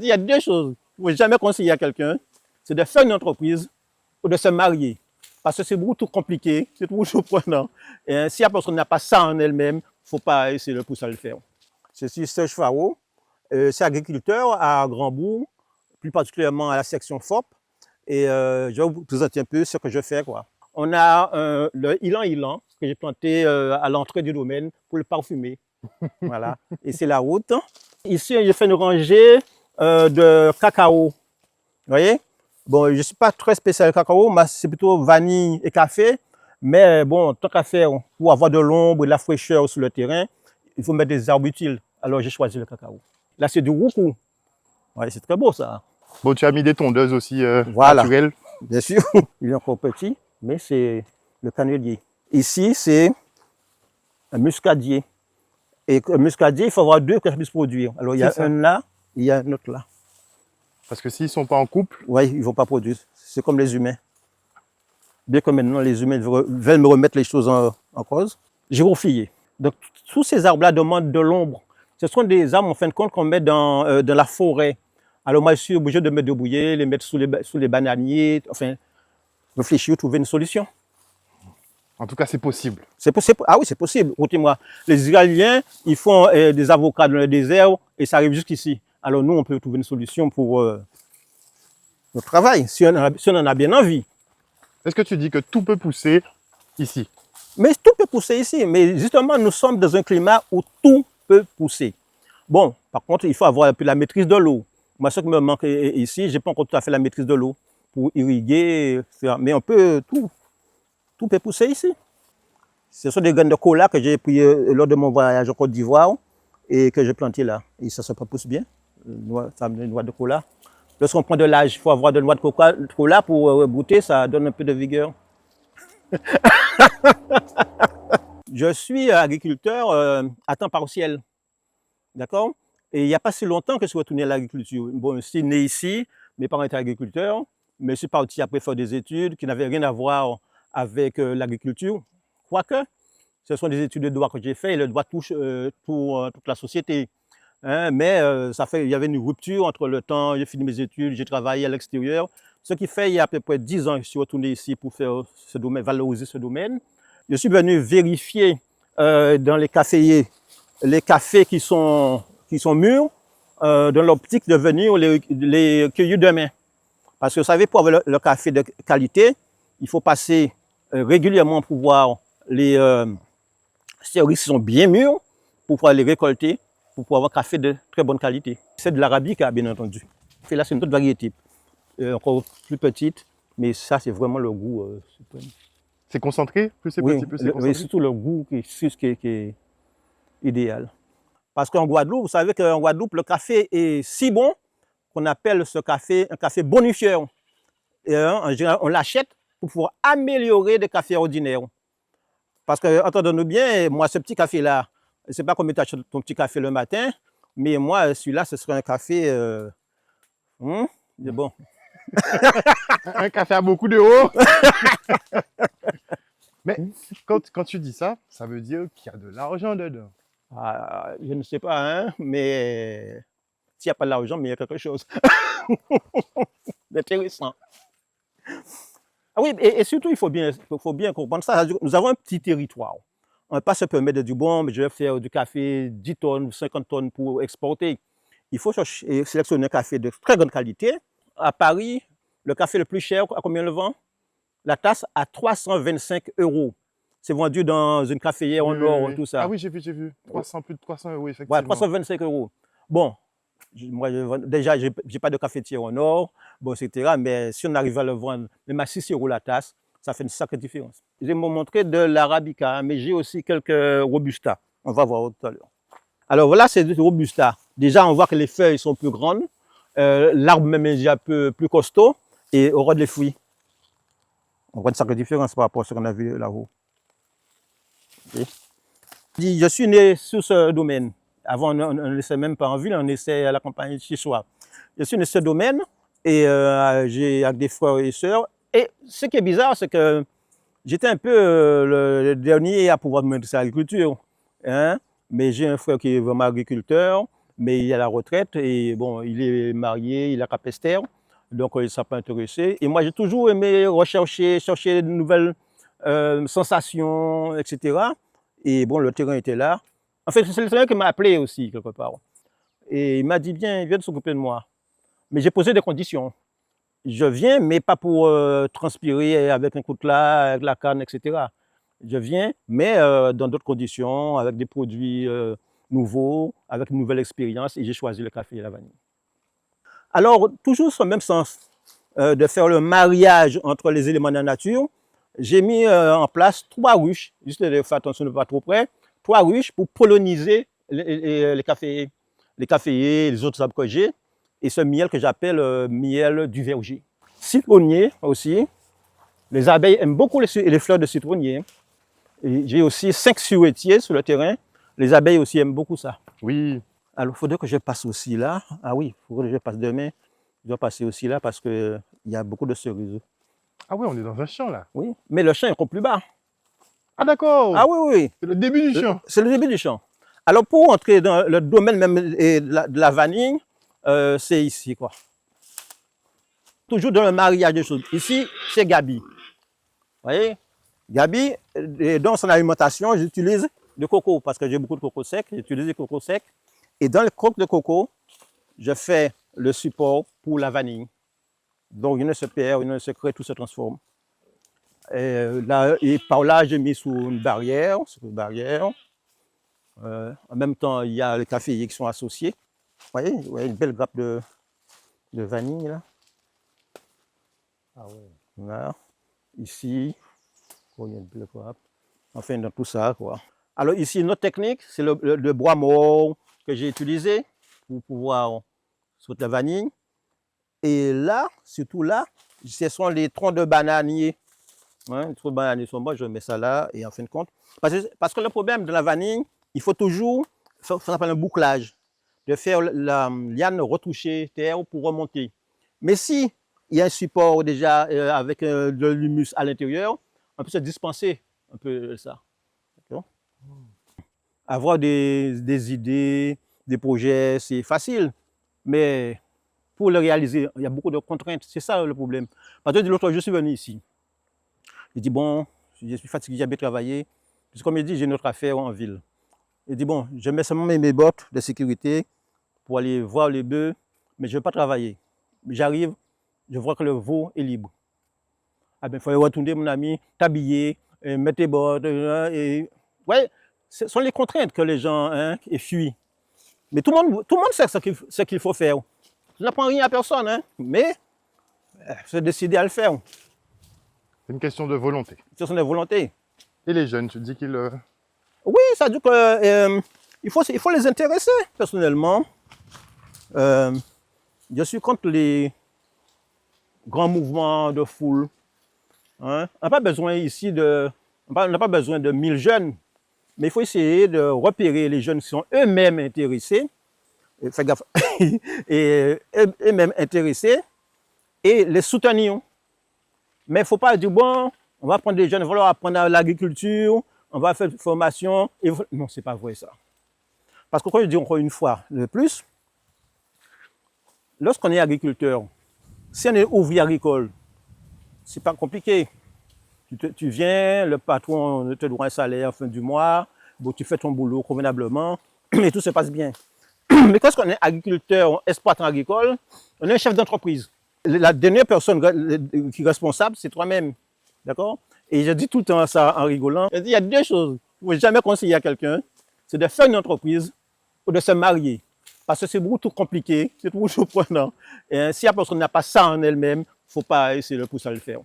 Il y a deux choses. Il ne faut jamais conseiller à quelqu'un, c'est de faire une entreprise ou de se marier. Parce que c'est beaucoup trop compliqué, c'est beaucoup trop prenant. Et si la personne n'a pas ça en elle-même, il ne faut pas essayer de le pousser à le faire. Je suis Serge Faro, c'est agriculteur à Grandbourg, plus particulièrement à la section FOP. Et je vais vous présenter un peu ce que je fais, quoi. On a le ilan que j'ai planté à l'entrée du domaine pour le parfumer. Voilà. Et c'est la route. Ici, j'ai fait une rangée de cacao. Vous voyez? Bon, je ne suis pas très spécial cacao, mais c'est plutôt vanille et café. Mais bon, tant qu'à faire, pour avoir de l'ombre et de la fraîcheur sur le terrain, il faut mettre des arbres utiles. Alors j'ai choisi le cacao. Là, c'est du roucou. Ouais, c'est très beau ça. Bon, tu as mis des tondeuses aussi Voilà. naturelles. Bien sûr, il est encore petit, mais c'est le cannelier. Ici, c'est un muscadier. Et un muscadier, il faut avoir deux pour qu'il puisse produire. Alors, il y a un là, il y a un autre là. Parce que s'ils ne sont pas en couple... Oui, ils ne vont pas produire. C'est comme les humains. Bien que maintenant, les humains veulent me remettre les choses en cause. Gyrophilier. Donc, tous ces arbres-là demandent de l'ombre. Ce sont des arbres, en fin de compte, qu'on met dans la forêt. Alors, moi, je suis obligé de me débrouiller, les mettre sous les bananiers, enfin, réfléchir, trouver une solution. En tout cas, c'est possible. C'est possible. Ah oui, c'est possible. Écoutez-moi, les Israéliens, ils font des avocats dans le désert et ça arrive jusqu'ici. Alors nous, on peut trouver une solution pour notre travail, si on en a bien envie. Est-ce que tu dis que tout peut pousser ici? Mais tout peut pousser ici. Mais justement, nous sommes dans un climat où tout peut pousser. Bon, par contre, il faut avoir un peu la maîtrise de l'eau. Moi, ce qui me manque ici, je n'ai pas encore tout à fait la maîtrise de l'eau pour irriguer. Mais on peut tout peut pousser ici. Ce sont des graines de cola que j'ai pris lors de mon voyage en Côte d'Ivoire et que j'ai planté là. Et ça se pousse bien, ça me donne une noix de cola. Lorsqu'on prend de l'âge, il faut avoir de noix de cola pour goûter, ça donne un peu de vigueur. Je suis agriculteur à temps partiel, d'accord? Et il n'y a pas si longtemps que je suis retourné à l'agriculture. Bon, je suis né ici, mes parents étaient agriculteurs, mais je suis parti après faire des études qui n'avaient rien à voir avec l'agriculture. Quoique, ce sont des études de droit que j'ai fait et le droit touche toute la société. Hein, mais il y avait une rupture entre le temps, j'ai fini mes études, j'ai travaillé à l'extérieur. Ce qui fait, il y a à peu près 10 ans que je suis retourné ici pour faire ce domaine, valoriser ce domaine. Je suis venu vérifier dans les caféiers les cafés qui sont mûrs, dans l'optique de venir les cueillir demain. Parce que vous savez, pour avoir le café de qualité, il faut passer régulièrement pour voir les cerises qui sont bien mûres, pour pouvoir les récolter, pour pouvoir avoir un café de très bonne qualité. C'est de l'arabica, bien entendu. Et là, c'est une autre variété, encore plus petite, mais ça, c'est vraiment le goût suprême. C'est concentré? Plus c'est petit, plus c'est concentré? Oui, surtout le goût qui est idéal. Parce qu'en Guadeloupe, vous savez qu'en Guadeloupe, le café est si bon qu'on appelle ce café un café bonifieur. Et en général, on l'achète pour pouvoir améliorer des cafés ordinaires. Parce que, entendons-nous bien, moi, ce petit café-là, je ne sais pas combien tu achètes ton petit café le matin, mais moi, celui-là, ce serait un café bon. Un café à beaucoup d'euros. Mais quand tu dis ça, ça veut dire qu'il y a de l'argent dedans. Ah, je ne sais pas, hein, mais s'il n'y a pas d'argent, mais il y a quelque chose d'intéressant. Ah oui, et surtout, il faut bien comprendre ça. Nous avons un petit territoire. On ne peut pas se permettre de dire, bon, mais je vais faire du café 10 tonnes, 50 tonnes pour exporter. Il faut sélectionner un café de très grande qualité. À Paris, le café le plus cher, à combien le vend? La tasse à 325 €. C'est vendu dans une caféière en or, tout ça. Ah oui, j'ai vu. Plus de 300 €, effectivement. Voilà, 325 €. Bon, moi, déjà, je n'ai pas de cafetière en or, bon, etc. Mais si on arrive à le vendre, même à 6 € la tasse, ça fait une sacrée différence. Je vais vous montrer de l'arabica, mais j'ai aussi quelques robusta. On va voir tout à l'heure. Alors voilà, c'est du robusta. Déjà, on voit que les feuilles sont plus grandes. L'arbre même est déjà plus costaud et aura des fruits. On voit une sacrée différence par rapport à ce qu'on a vu là-haut. Okay. Je suis né sur ce domaine. Avant, on ne laissait même pas en ville, on laissait à la campagne chez soi. Je suis né sur ce domaine et j'ai avec des frères et sœurs. Et ce qui est bizarre, c'est que j'étais un peu le dernier à pouvoir me mettre à l'agriculture. Hein? Mais j'ai un frère qui est vraiment agriculteur mais il est à la retraite et bon, il est marié, il a Capester, donc il ne s'est pas intéressé. Et moi, j'ai toujours aimé chercher de nouvelles sensations, etc. Et bon, le terrain était là. En fait, c'est le terrain qui m'a appelé aussi, quelque part. Et il m'a dit, viens de s'occuper de moi. Mais j'ai posé des conditions. Je viens, mais pas pour transpirer avec un coutelas, avec la canne, etc. Je viens, mais dans d'autres conditions, avec des produits nouveaux, avec une nouvelle expérience, et j'ai choisi le café et la vanille. Alors, toujours sur le même sens de faire le mariage entre les éléments de la nature, j'ai mis en place 3 ruches, juste de faire attention de ne pas trop près, 3 ruches pour polliniser les caféiers, les autres arbres que j'ai, et ce miel que j'appelle miel du verger. Citronnier aussi, les abeilles aiment beaucoup les fleurs de citronnier. J'ai aussi 5 suétiers sur le terrain, les abeilles aussi aiment beaucoup ça. Oui. Alors, il faudrait que je passe aussi là. Ah oui, il faudrait que je passe demain. Je dois passer aussi là parce qu'il y a beaucoup de cerises. Ah oui, on est dans un champ là. Oui, mais le champ est encore plus bas. Ah d'accord. Ah oui, oui. C'est le début du champ. C'est le début du champ. Alors, pour entrer dans le domaine même de la vanille, c'est ici, quoi. Toujours dans le mariage des choses. Ici, c'est Gabi. Vous voyez? Gabi, dans son alimentation, j'utilise du coco parce que j'ai beaucoup de coco sec. J'utilise du coco sec. Et dans le croque de coco, je fais le support pour la vanille. Donc, il ne se perd, il ne se crée, tout se transforme. Et par là, j'ai mis sous une barrière. En même temps, il y a les caféiers qui sont associés. Vous voyez, une belle grappe de vanille là. Ah ouais. Là. Ici, il y a une belle grappe. Enfin, dans tout ça, quoi. Alors ici, notre technique, c'est le bois mort que j'ai utilisé pour pouvoir sauter la vanille. Et là, surtout là, ce sont les troncs de bananier. Hein, les troncs de bananier sont bons, je mets ça là, et en fin de compte. Parce que le problème de la vanille, il faut toujours faire ce qu'on appelle un bouclage, de faire la liane retoucher terre pour remonter. Mais si il y a un support déjà avec de l'humus à l'intérieur, on peut se dispenser un peu ça. Avoir des idées, des projets, c'est facile, mais pour le réaliser, il y a beaucoup de contraintes. C'est ça le problème. Parce que l'autre jour, je suis venu ici. Il dit, bon, je suis fatigué, j'ai bien travaillé. Puis comme il dit, j'ai une autre affaire en ville. Il dit, bon, je mets seulement mes bottes de sécurité pour aller voir les bœufs, mais je ne veux pas travailler. J'arrive, je vois que le veau est libre. Ah ben, il faut retourner, mon ami, t'habiller, mettre tes bottes. Ouais, ce sont les contraintes que les gens fuient. Mais tout le monde sait ce qu'il faut faire. Je n'apprends rien à personne, hein, mais se décider à le faire. C'est une question de volonté. C'est une volonté. Et les jeunes, tu dis qu'ils... Oui, ça veut dire qu'il faut les intéresser, personnellement. Je suis contre les grands mouvements de foule. Hein. On n'a pas besoin ici on n'a pas besoin de 1000 jeunes, mais il faut essayer de repérer les jeunes qui sont eux-mêmes intéressés, fais gaffe, et eux-mêmes intéressés, et les soutenir. Mais il ne faut pas dire, bon, on va prendre des jeunes, on va leur apprendre l'agriculture, on va faire une formation. Non, ce n'est pas vrai ça. Parce que, comme je dis encore une fois de plus, lorsqu'on est agriculteur, si on est ouvrier agricole, ce n'est pas compliqué. Tu viens, le patron te doit un salaire à la fin du mois, bon, tu fais ton boulot convenablement et tout se passe bien. Mais quand on est agriculteur, exploitant agricole, on est un chef d'entreprise. La dernière personne qui est responsable, c'est toi-même. D'accord? Et je dis tout le temps ça en rigolant. Il y a 2 choses. Il ne faut jamais conseiller à quelqu'un, c'est de faire une entreprise ou de se marier. Parce que c'est beaucoup trop compliqué, c'est beaucoup trop prenant. Et si la personne n'a pas ça en elle-même, il ne faut pas essayer de pousser à le faire.